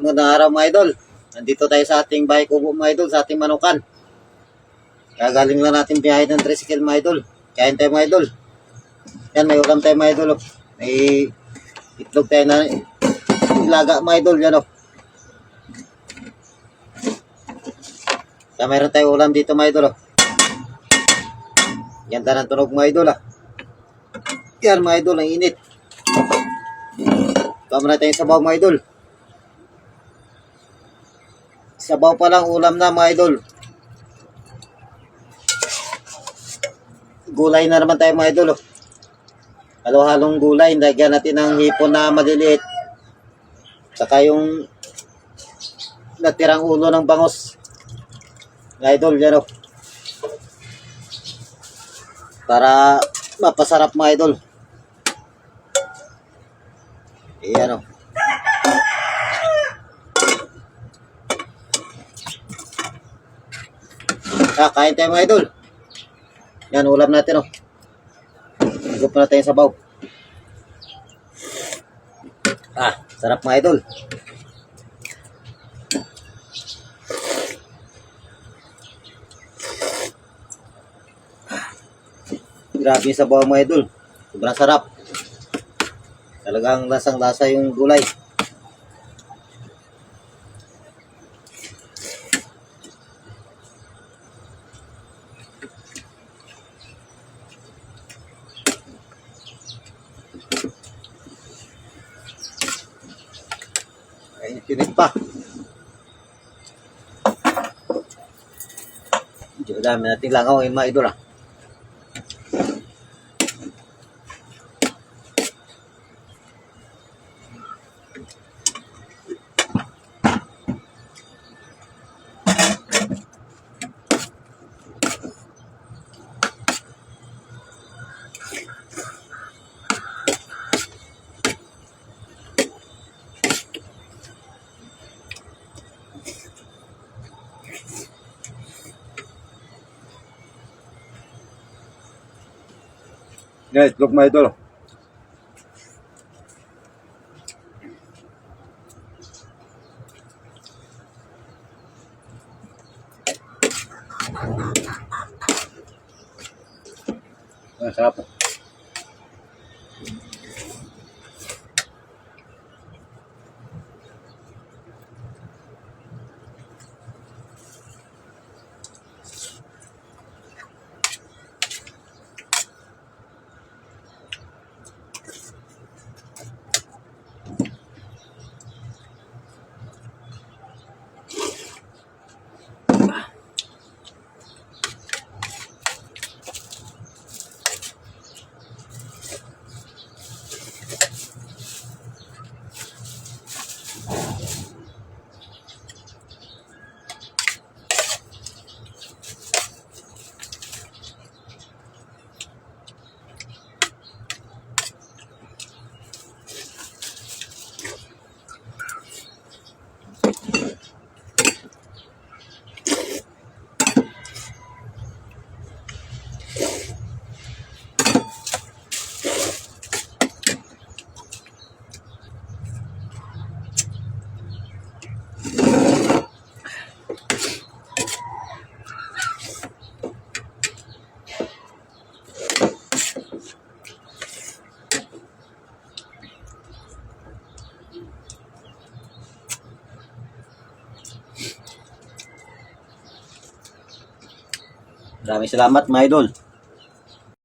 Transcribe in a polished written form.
Magandang araw mga idol. Nandito tayo sa ating bahay kubo mga idol, sa ating manukan. Gagaling lang natin biyahe ng tricycle mga idol. Kain tayo mga idol. Yan, may ulam tayo mga idol. Oh. May itlog tayo na ilaga mga idol. Yan o. Oh. Kaya mayroon tayo ulam dito mga idol. Oh. Ganda ng tunog mga idol. Yan mga idol, ang init. Tama na tayong sabaw mga idol. Sabaw pa lang ulam na mga idol. Gulay na naman tayo mga idol. Halo-halong gulay. Lagyan natin ng hipon na maliliit. Saka yung natirang ulo ng bangos. Mga idol, yan o. Para mapasarap mga idol. Ayan o. Kain tayo mga idol. Yan, ulam natin o. Higup na tayo sa sabaw. Sarap mga idol. Grabe yung sabaw mga idol. Sobrang sarap. Talagang lasang-lasa yung gulay. Ay, pinit pa. Medyo dami natin langaw yung mga idol Guys, look mga idol. Sarap. Maraming salamat mga idol.